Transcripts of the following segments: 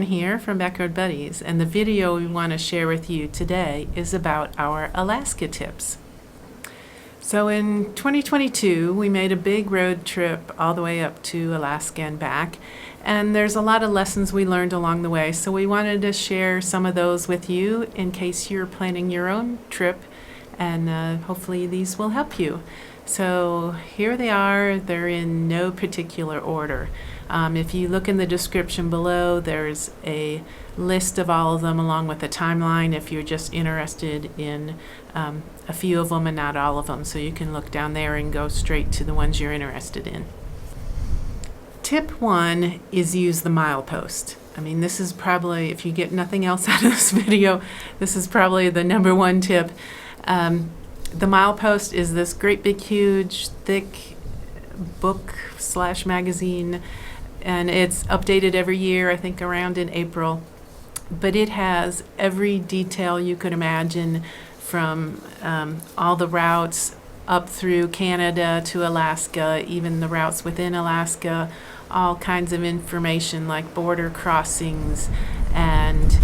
here from Backroad Buddies, and the video we want to share with you today is about our Alaska tips. So in 2022, we made a big road trip all the way up to Alaska and back, and there's a lot of lessons we learned along the way, so we wanted to share some of those with you in case you're planning your own trip, and hopefully these will help you. So here they are. They're in no particular order. If you look in the description below, there's a list of all of them along with a timeline if you're just interested in a few of them and not all of them. So you can look down there and go straight to the ones you're interested in. Tip 1 is use the Milepost. I mean, this is probably, if you get nothing else out of this video, this is probably the number one tip. The Milepost is this great big huge thick book/magazine, and it's updated every year, I think around in April, but it has every detail you could imagine from all the routes up through Canada to Alaska, even the routes within Alaska, all kinds of information like border crossings and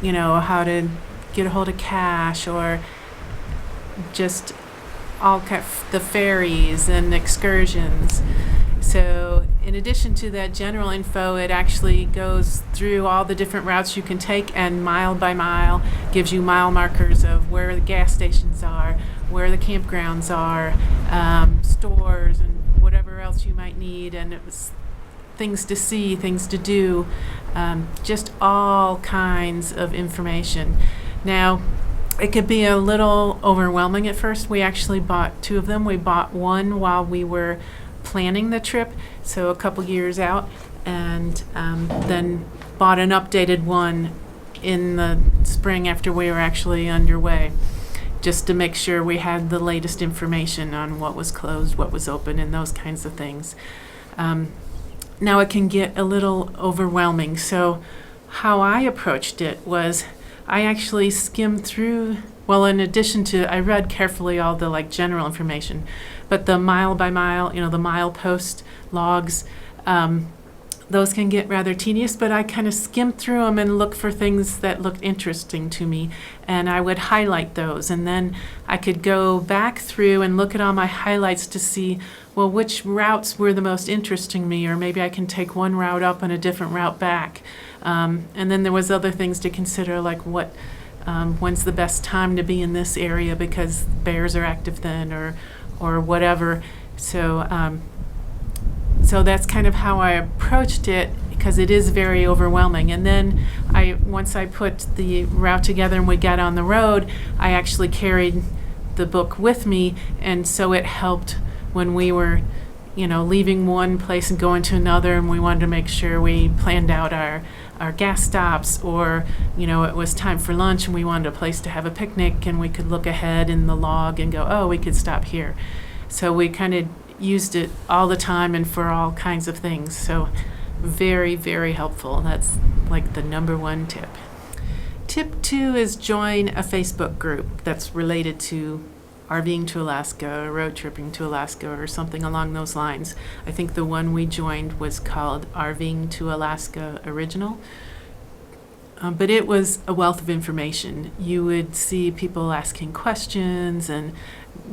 how to get a hold of cash, or just the ferries and excursions. So in addition to that general info, it actually goes through all the different routes you can take, and mile by mile gives you mile markers of where the gas stations are, where the campgrounds are, stores, and whatever else you might need, and it was things to see, things to do, just all kinds of information. Now, it could be a little overwhelming at first. We actually bought two of them. We bought one while we were planning the trip, so a couple years out, and then bought an updated one in the spring after we were actually underway, just to make sure we had the latest information on what was closed, what was open, and those kinds of things. Now it can get a little overwhelming, so how I approached it was I actually skimmed through, well, in addition to, I read carefully all the general information, but the mile by mile, the Milepost logs, those can get rather tedious, but I kind of skimmed through them and looked for things that looked interesting to me, and I would highlight those, and then I could go back through and look at all my highlights to see, well, which routes were the most interesting to me, or maybe I can take one route up and a different route back. And then there was other things to consider, like when's the best time to be in this area because bears are active then, or whatever. So so that's kind of how I approached it, because it is very overwhelming. And then once I put the route together and we got on the road, I actually carried the book with me, and so it helped when we were leaving one place and going to another, and we wanted to make sure we planned out our gas stops, or it was time for lunch and we wanted a place to have a picnic, and we could look ahead in the log and go, oh, we could stop here. So we kind of used it all the time and for all kinds of things. So very, very helpful. That's like the number one tip. Tip 2 is join a Facebook group that's related to RVing to Alaska, road tripping to Alaska, or something along those lines. I think the one we joined was called RVing to Alaska Original. But it was a wealth of information. You would see people asking questions and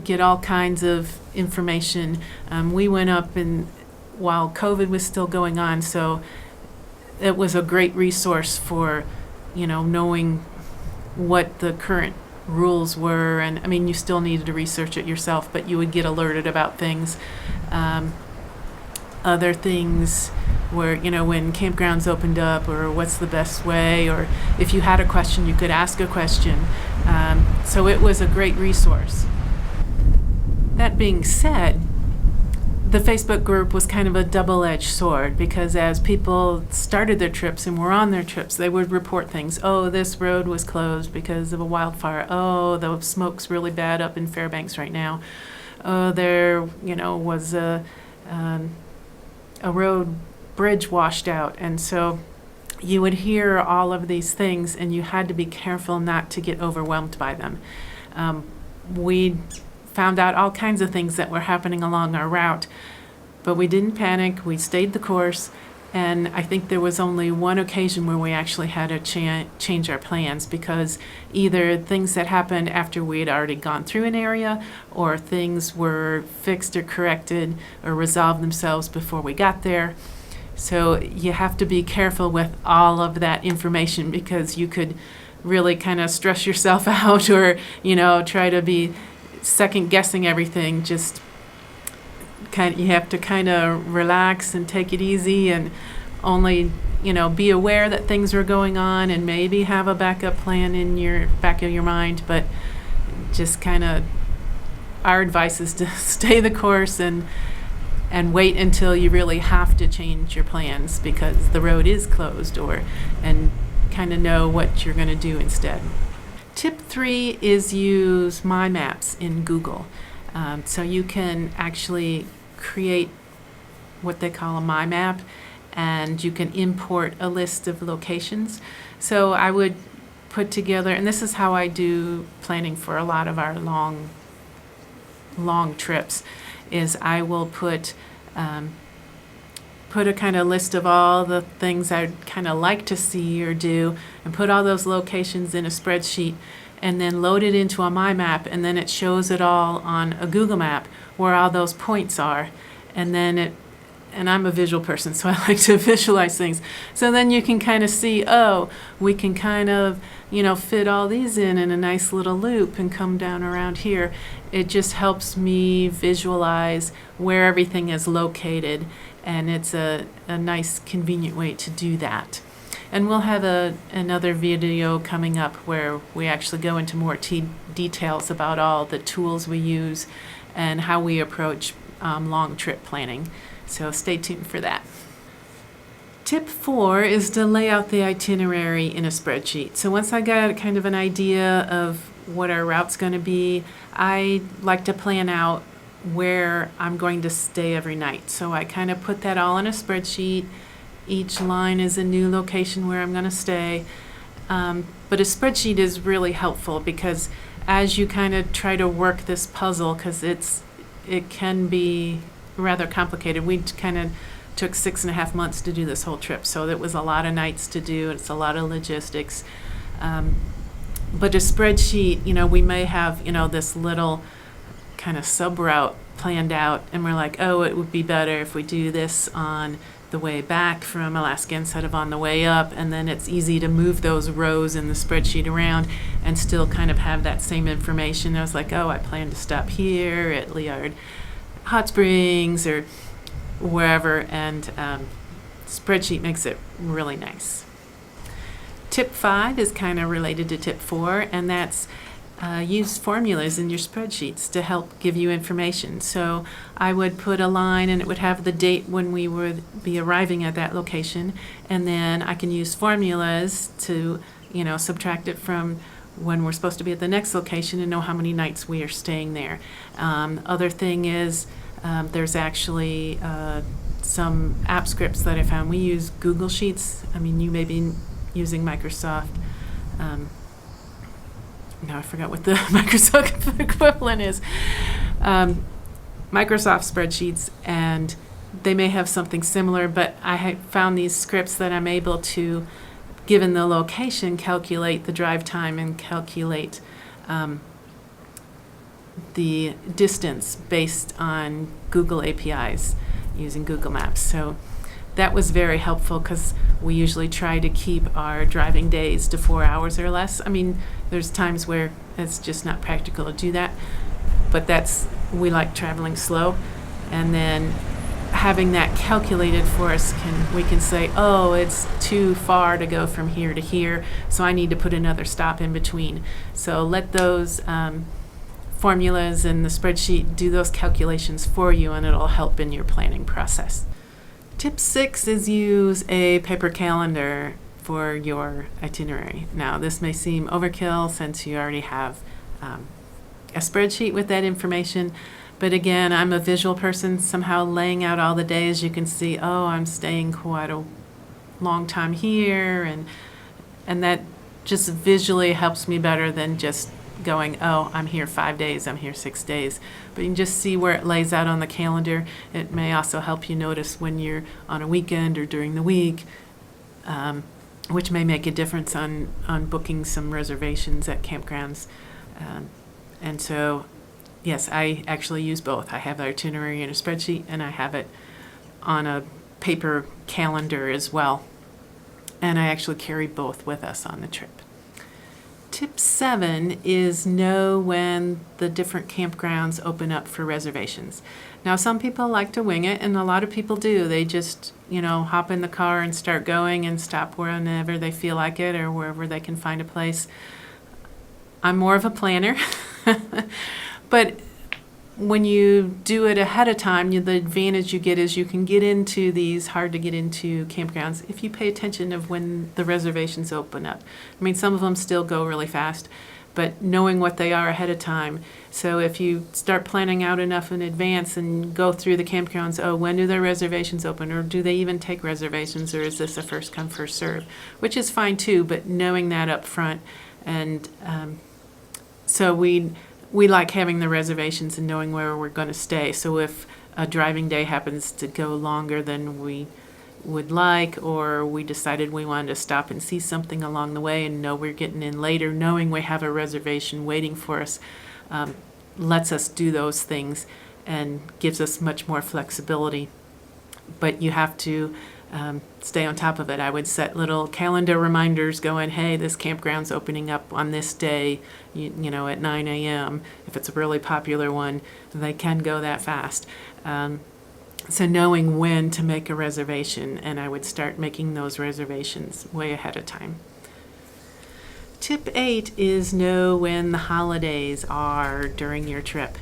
get all kinds of information. We went up while COVID was still going on, so it was a great resource for knowing what the current rules were, and I mean, you still needed to research it yourself, but you would get alerted about things. Other things were, when campgrounds opened up, or what's the best way, or if you had a question, you could ask a question. So it was a great resource. That being said, the Facebook group was kind of a double-edged sword, because as people started their trips and were on their trips, they would report things. Oh, this road was closed because of a wildfire. Oh, the smoke's really bad up in Fairbanks right now. Oh, there, was a road bridge washed out. And so you would hear all of these things, and you had to be careful not to get overwhelmed by them. We found out all kinds of things that were happening along our route, but we didn't panic. We stayed the course, And I think there was only one occasion where we actually had to change our plans, because either things that happened after we had already gone through an area, or things were fixed or corrected or resolved themselves before we got there. So you have to be careful with all of that information, because you could really kind of stress yourself out, or, try to be second guessing everything. Just you have to kind of relax and take it easy, and only, be aware that things are going on, and maybe have a backup plan in your back of your mind. But just our advice is to stay the course and wait until you really have to change your plans, because the road is closed, and kind of know what you're going to do instead. Tip 3 is use My Maps in Google. So you can actually create what they call a My Map, and you can import a list of locations. So I would put together, and this is how I do planning for a lot of our long trips, is I will put a kind of list of all the things I'd kind of like to see or do, and put all those locations in a spreadsheet, and then load it into a My Map, and then it shows it all on a Google map where all those points are. And then and I'm a visual person, so I like to visualize things. So then you can kind of see, we can kind of, fit all these in a nice little loop and come down around here. It just helps me visualize where everything is located, and it's a nice, convenient way to do that. And we'll have another video coming up where we actually go into more details about all the tools we use and how we approach long trip planning. So stay tuned for that. Tip 4 is to lay out the itinerary in a spreadsheet. So once I got kind of an idea of what our route's going to be, I like to plan out where I'm going to stay every night. So I kind of put that all in a spreadsheet. Each line is a new location where I'm going to stay. But a spreadsheet is really helpful, because as you kind of try to work this puzzle, because it can be rather complicated. We kind of took 6.5 months to do this whole trip, so it was a lot of nights to do. It's a lot of logistics. But a spreadsheet, we may have, this little kind of sub-route planned out, and we're like, it would be better if we do this on the way back from Alaska instead of on the way up. And then it's easy to move those rows in the spreadsheet around and still kind of have that same information. I was like, I plan to stop here at Liard Hot Springs or wherever, and spreadsheet makes it really nice. Tip 5 is kind of related to tip 4, and that's use formulas in your spreadsheets to help give you information. So I would put a line, and it would have the date when we would be arriving at that location, and then I can use formulas to subtract it from when we're supposed to be at the next location and know how many nights we are staying there. Other thing is there's actually some app scripts that I found. We use Google Sheets. You may be using Microsoft. Now I forgot what the Microsoft equivalent is. Microsoft spreadsheets, and they may have something similar, but I found these scripts that I'm able to, given the location, calculate the drive time and calculate the distance based on Google APIs using Google Maps. So that was very helpful, because we usually try to keep our driving days to 4 hours or less. There's times where it's just not practical to do that, but we like traveling slow. And then having that calculated for us, we can say, it's too far to go from here to here, so I need to put another stop in between. So let those formulas in the spreadsheet do those calculations for you, and it'll help in your planning process. Tip 6 is use a paper calendar for your itinerary. Now, this may seem overkill since you already have a spreadsheet with that information, but again, I'm a visual person. Somehow laying out all the days, you can see, I'm staying quite a long time here, and that just visually helps me better than just going, oh, I'm here 5 days, I'm here 6 days. But you can just see where it lays out on the calendar. It may also help you notice when you're on a weekend or during the week, which may make a difference on booking some reservations at campgrounds. And so, yes, I actually use both. I have the itinerary in a spreadsheet, and I have it on a paper calendar as well. And I actually carry both with us on the trip. Tip 7 is know when the different campgrounds open up for reservations. Now, some people like to wing it, and a lot of people do. They just, hop in the car and start going and stop whenever they feel like it or wherever they can find a place. I'm more of a planner, but when you do it ahead of time, the advantage you get is you can get into these hard to get into campgrounds if you pay attention of when the reservations open up. I mean, some of them still go really fast, but knowing what they are ahead of time. So if you start planning out enough in advance and go through the campgrounds, oh, when do their reservations open, or do they even take reservations, or is this a first come, first serve, which is fine too, but knowing that up front. And so we like having the reservations and knowing where we're going to stay. So if a driving day happens to go longer than we would like, or we decided we wanted to stop and see something along the way and know we're getting in later, knowing we have a reservation waiting for us lets us do those things and gives us much more flexibility. But you have to stay on top of it. I would set little calendar reminders going, hey, this campground's opening up on this day, at 9 a.m. If it's a really popular one, they can go that fast. So knowing when to make a reservation, and I would start making those reservations way ahead of time. Tip 8 is know when the holidays are during your trip.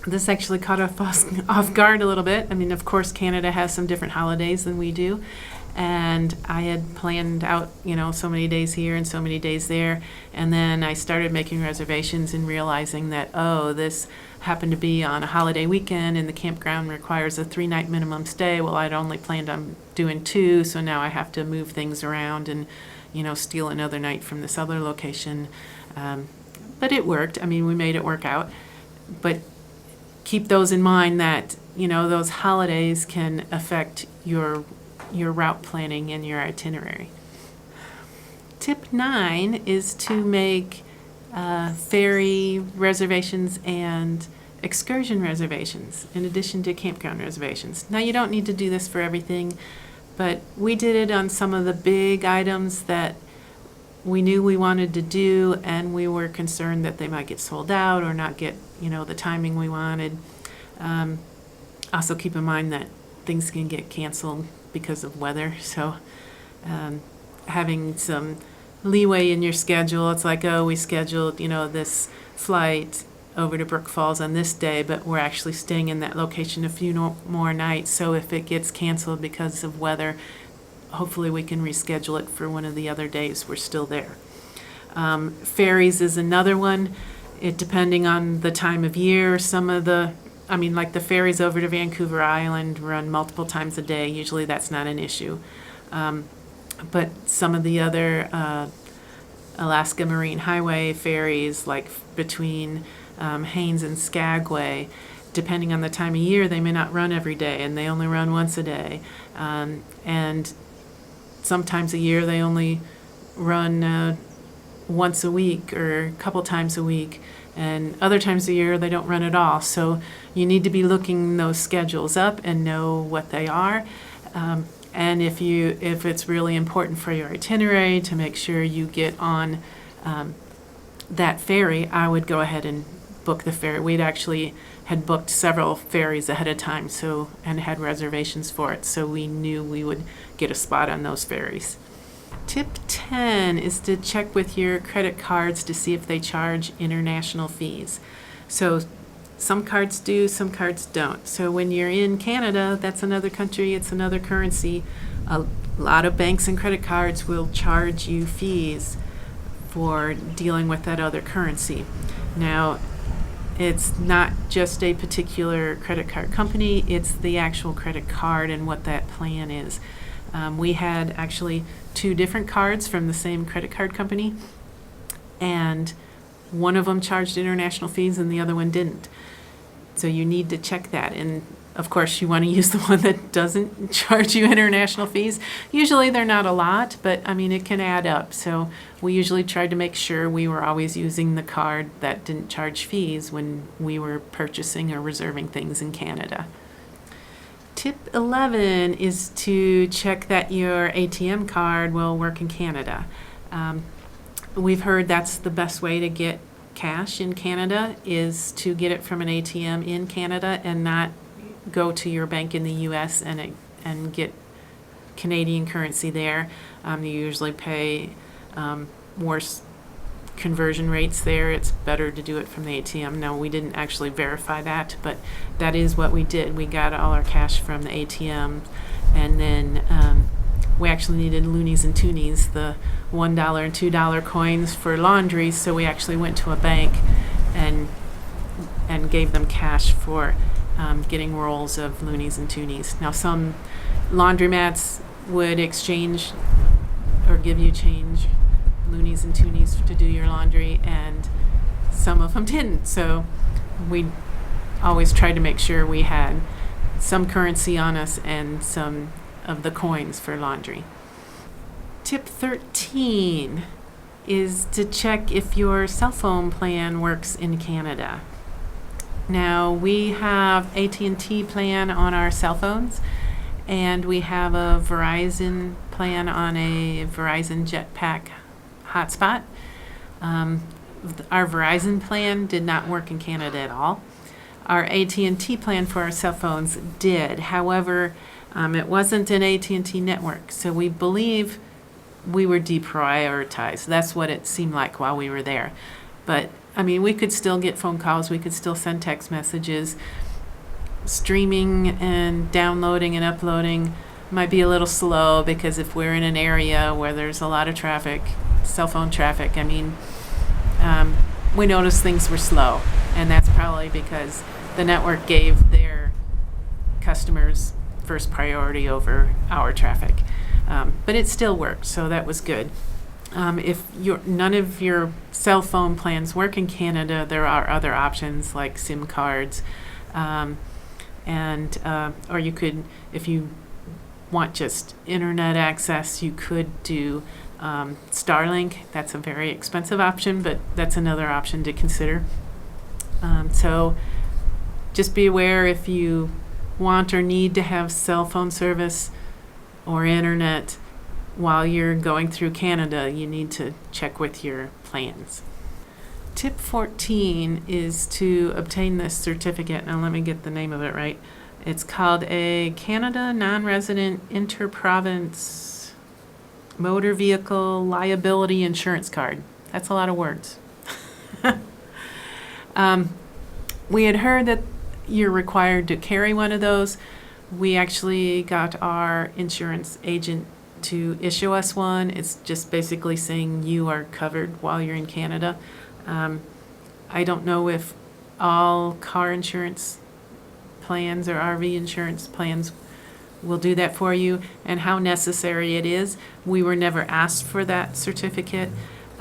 This actually caught us off guard a little bit. I mean, of course, Canada has some different holidays than we do. And I had planned out, so many days here and so many days there. And then I started making reservations and realizing that, oh, this happened to be on a holiday weekend and the campground requires a 3-night minimum stay. Well, I'd only planned on doing 2, so now I have to move things around and, steal another night from this other location. But it worked. I mean, we made it work out. But keep those in mind that, those holidays can affect your route planning and your itinerary. Tip 9 is to make ferry reservations and excursion reservations in addition to campground reservations. Now, you don't need to do this for everything, but we did it on some of the big items that we knew we wanted to do, and we were concerned that they might get sold out or not get, the timing we wanted. Also keep in mind that things can get canceled because of weather, so having some leeway in your schedule. It's like, oh, we scheduled, this flight over to Brook Falls on this day, but we're actually staying in that location a few more nights, so if it gets canceled because of weather, hopefully we can reschedule it for one of the other days we're still there. Ferries is another one. It depending on the time of year, like the ferries over to Vancouver Island run multiple times a day. Usually that's not an issue. But some of the other Alaska Marine Highway ferries, like between Haines and Skagway, depending on the time of year, they may not run every day, and they only run once a day. And sometimes a year they only run once a week or a couple times a week, and other times a year they don't run at all. So you need to be looking those schedules up and know what they are. And if it's really important for your itinerary to make sure you get on that ferry, I would go ahead and book the ferry. We'd actually had booked several ferries ahead of time, and had reservations for it, so we knew we would get a spot on those ferries. Tip 10 is to check with your credit cards to see if they charge international fees. So some cards do, some cards don't. So when you're in Canada, that's another country, it's another currency. A lot of banks and credit cards will charge you fees for dealing with that other currency. Now, it's not just a particular credit card company, it's the actual credit card and what that plan is. We had actually 2 different cards from the same credit card company, and one of them charged international fees and the other one didn't. So you need to check that. And of course, you want to use the one that doesn't charge you international fees. Usually they're not a lot, but I mean, it can add up. So we usually tried to make sure we were always using the card that didn't charge fees when we were purchasing or reserving things in Canada. Tip 11 is to check that your ATM card will work in Canada. We've heard that's the best way to get cash in Canada, is to get it from an ATM in Canada and not go to your bank in the U.S. and get Canadian currency there. You usually pay worse conversion rates there. It's better to do it from the ATM. No, we didn't actually verify that, but that is what we did. We got all our cash from the ATM, and then we actually needed loonies and toonies, the $1 and $2 coins for laundry, so we actually went to a bank and gave them cash for getting rolls of loonies and toonies. Now, some laundromats would exchange or give you change, loonies and toonies, to do your laundry, and some of them didn't. So we always tried to make sure we had some currency on us and some of the coins for laundry. Tip 13 is to check if your cell phone plan works in Canada. Now, we have AT&T plan on our cell phones, and we have a Verizon plan on a Verizon Jetpack hotspot. Our Verizon plan did not work in Canada at all. Our AT&T plan for our cell phones did. However, it wasn't an AT&T network, so we believe we were deprioritized. That's what it seemed like while we were there. But I mean, we could still get phone calls, we could still send text messages. Streaming and downloading and uploading might be a little slow, because if we're in an area where there's a lot of traffic, cell phone traffic, I mean, we noticed things were slow, and that's probably because the network gave their customers first priority over our traffic. But it still worked, so that was good. If none of your cell phone plans work in Canada, there are other options like SIM cards, or you could, if you want just internet access, you could do Starlink. That's a very expensive option, but that's another option to consider. So just be aware, if you want or need to have cell phone service or internet while you're going through Canada, you need to check with your plans. Tip 14 is to obtain this certificate. Now let me get the name of it right. It's called a Canada Non-Resident Inter-Province Motor Vehicle Liability Insurance Card. That's a lot of words. We had heard that you're required to carry one of those. We actually got our insurance agent to issue us one. It's just basically saying you are covered while you're in Canada. I don't know if all car insurance plans or RV insurance plans will do that for you, and how necessary it is. We were never asked for that certificate,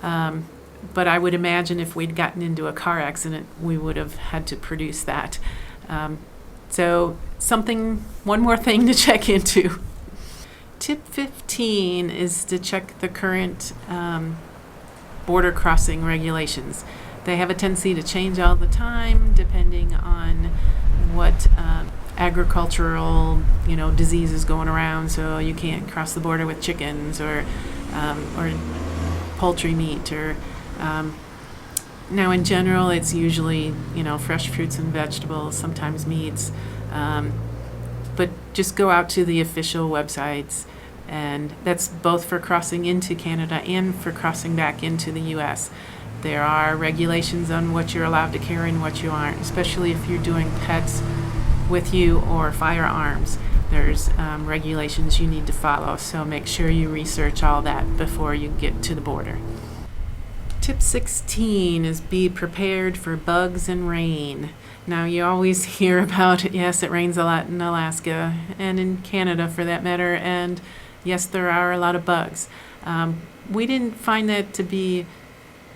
but I would imagine if we'd gotten into a car accident, we would have had to produce that. So one more thing to check into. Tip 15 is to check the current border crossing regulations. They have a tendency to change all the time depending on what agricultural disease is going around. So you can't cross the border with chickens or poultry meat, or now in general it's usually fresh fruits and vegetables, sometimes meats, but just go out to the official websites, and that's both for crossing into Canada and for crossing back into the U.S. There are regulations on what you're allowed to carry and what you aren't, especially if you're doing pets with you or firearms. There's regulations you need to follow, so make sure you research all that before you get to the border. Tip 16 is be prepared for bugs and rain. Now, you always hear about, yes, it rains a lot in Alaska and in Canada for that matter, and yes, there are a lot of bugs. We didn't find that to be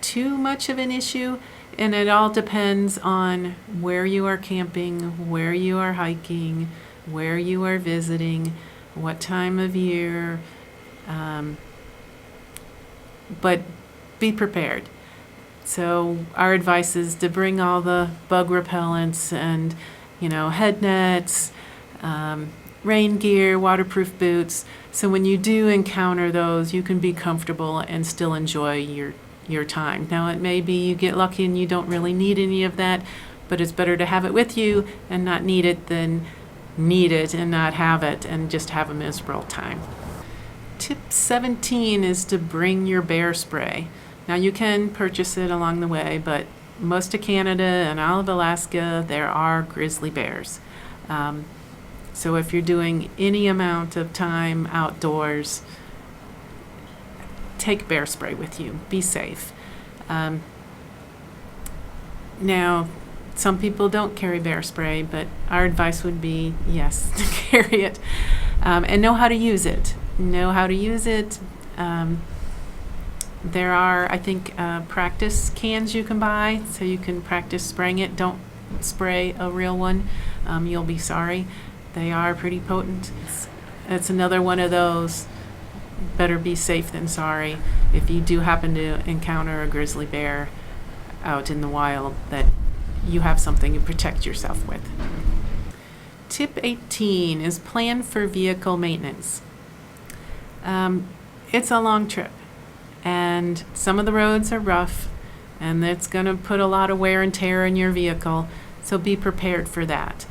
too much of an issue, and it all depends on where you are camping, where you are hiking, where you are visiting, what time of year, but be prepared. So our advice is to bring all the bug repellents and, head nets, rain gear, waterproof boots. So when you do encounter those, you can be comfortable and still enjoy your time. Now, it may be you get lucky and you don't really need any of that, but it's better to have it with you and not need it than need it and not have it and just have a miserable time. Tip 17 is to bring your bear spray. Now, you can purchase it along the way, but most of Canada and all of Alaska, there are grizzly bears. So if you're doing any amount of time outdoors, take bear spray with you. Be safe. Now, some people don't carry bear spray, but our advice would be, yes, to carry it. And know how to use it. There are, I think, practice cans you can buy, so you can practice spraying it. Don't spray a real one. You'll be sorry. They are pretty potent. It's another one of those, better be safe than sorry, if you do happen to encounter a grizzly bear out in the wild, that you have something to protect yourself with. Tip 18 is plan for vehicle maintenance. It's a long trip, and some of the roads are rough, and it's going to put a lot of wear and tear in your vehicle, so be prepared for that.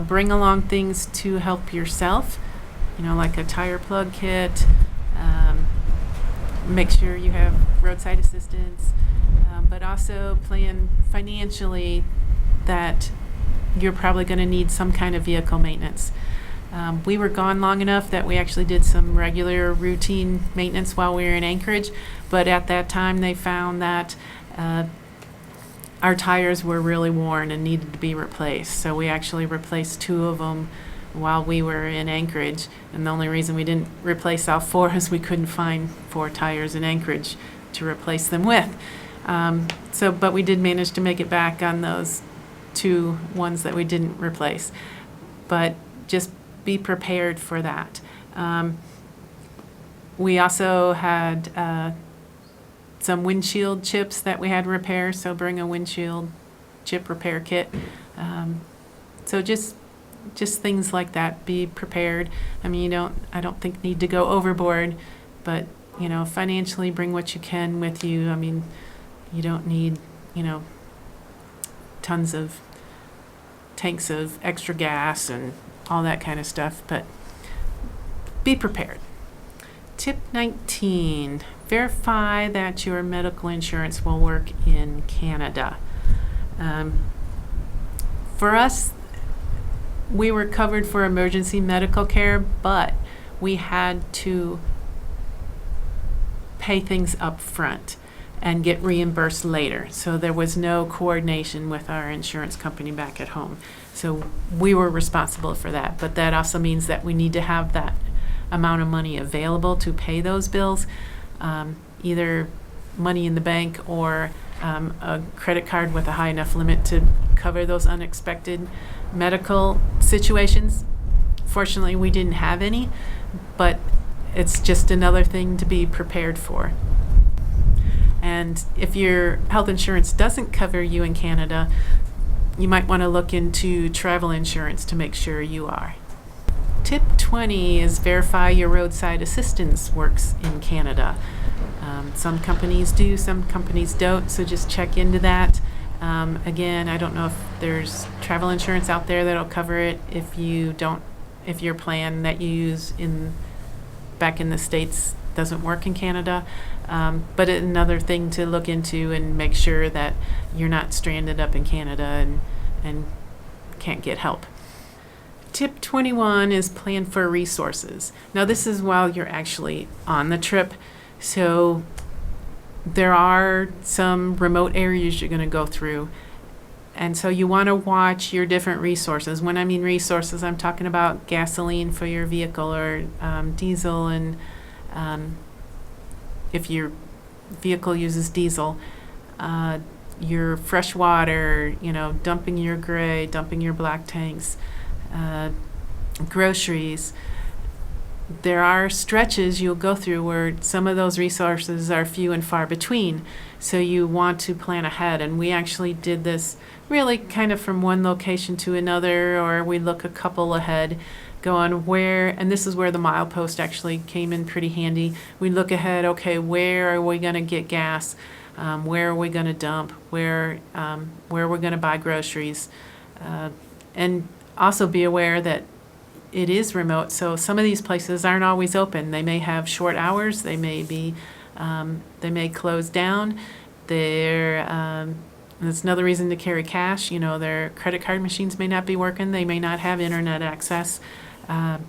Bring along things to help yourself, like a tire plug kit. Make sure you have roadside assistance, but also plan financially that you're probably going to need some kind of vehicle maintenance. We were gone long enough that we actually did some regular routine maintenance while we were in Anchorage, but at that time they found that our tires were really worn and needed to be replaced. So we actually replaced 2 of them while we were in Anchorage, and the only reason we didn't replace all 4 is we couldn't find 4 tires in Anchorage to replace them with. But we did manage to make it back on those 2 ones that we didn't replace. But just be prepared for that. We also had some windshield chips that we had to repair, so bring a windshield chip repair kit. So just things like that. Be prepared. I mean, I don't think need to go overboard, but financially bring what you can with you. I mean, you don't need tons of tanks of extra gas and all that kind of stuff, but be prepared. Tip 19, verify that your medical insurance will work in Canada. For us, we were covered for emergency medical care, but we had to pay things up front and get reimbursed later. So there was no coordination with our insurance company back at home. So we were responsible for that, but that also means that we need to have that amount of money available to pay those bills, either money in the bank or a credit card with a high enough limit to cover those unexpected medical situations. Fortunately, we didn't have any, but it's just another thing to be prepared for. And if your health insurance doesn't cover you in Canada, you might want to look into travel insurance to make sure you are. Tip 20 is verify your roadside assistance works in Canada. Some companies do, some companies don't, so just check into that. Again, I don't know if there's travel insurance out there that'll cover it if your plan that you use back in the States doesn't work in Canada. But another thing to look into and make sure that you're not stranded up in Canada and can't get help. Tip 21 is plan for resources. Now, this is while you're actually on the trip. So there are some remote areas you're going to go through. And so you want to watch your different resources. When I mean resources, I'm talking about gasoline for your vehicle or diesel, and if you're vehicle uses diesel, your fresh water, dumping your gray, dumping your black tanks, groceries. There are stretches you'll go through where some of those resources are few and far between, so you want to plan ahead. And we actually did this really kind of from one location to another, or we look a couple ahead, going where, and this is where the Milepost actually came in pretty handy. We look ahead, okay, where are we going to get gas? Where are we going to dump? Where we're going to buy groceries? And also be aware that it is remote, so some of these places aren't always open. They may have short hours. They may be, they may close down. That's another reason to carry cash. Their credit card machines may not be working. They may not have internet access, and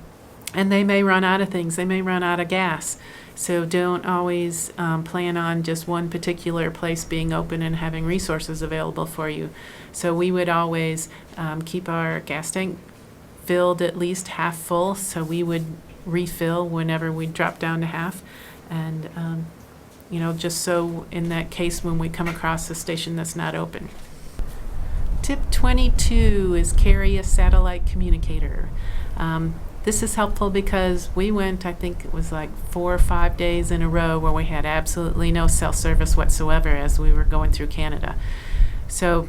they may run out of things. They may run out of gas. So don't always plan on just one particular place being open and having resources available for you. So we would always keep our gas tank filled at least half full, so we would refill whenever we drop down to half, and just so in that case when we come across a station that's not open. Tip 22 is carry a satellite communicator. This is helpful because we went, I think it was like 4 or 5 days in a row where we had absolutely no cell service whatsoever as we were going through Canada. So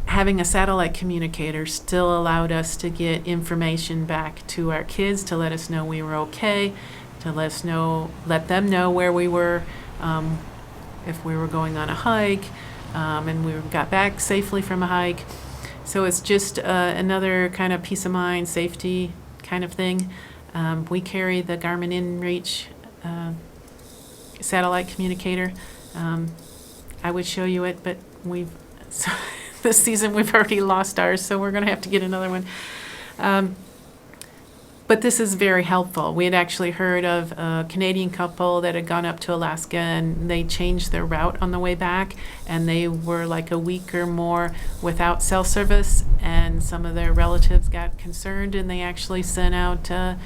having a satellite communicator still allowed us to get information back to our kids to let us know we were okay, to let them know where we were, if we were going on a hike, and we got back safely from a hike. So it's just another kind of peace of mind, safety kind of thing. We carry the Garmin InReach satellite communicator. I would show you it, but this season we've already lost ours, so we're going to have to get another one. But this is very helpful. We had actually heard of a Canadian couple that had gone up to Alaska, and they changed their route on the way back, and they were like a week or more without cell service, and some of their relatives got concerned, and they actually sent out the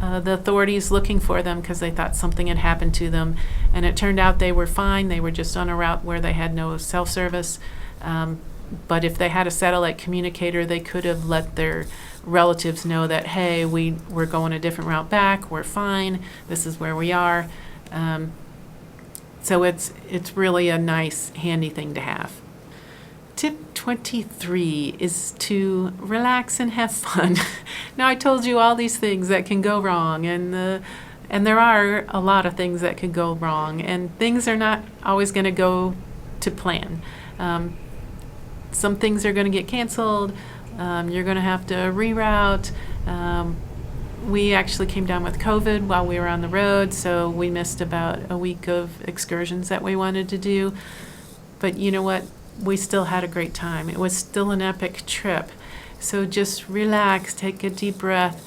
authorities looking for them because they thought something had happened to them. And it turned out they were fine. They were just on a route where they had no cell service. But if they had a satellite communicator, they could have let their relatives know that, hey, we're going a different route back, we're fine, this is where we are. So it's really a nice, handy thing to have. Tip 23 is to relax and have fun. Now, I told you all these things that can go wrong, and there are a lot of things that could go wrong, and things are not always going to go to plan. Some things are going to get canceled. You're going to have to reroute. We actually came down with COVID while we were on the road, so we missed about a week of excursions that we wanted to do. But you know what? We still had a great time. It was still an epic trip. So just relax, take a deep breath.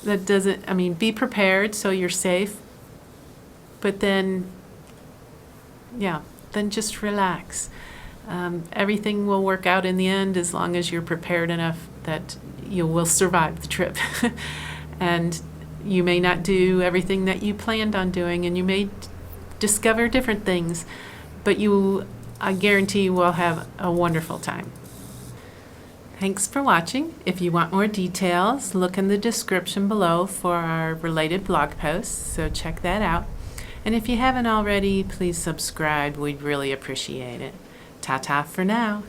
Be prepared so you're safe. But then just relax. Everything will work out in the end as long as you're prepared enough that you will survive the trip. And you may not do everything that you planned on doing, and you may discover different things, but I guarantee you will have a wonderful time. Thanks for watching. If you want more details, look in the description below for our related blog posts, so check that out. And if you haven't already, please subscribe. We'd really appreciate it. Ta-ta for now.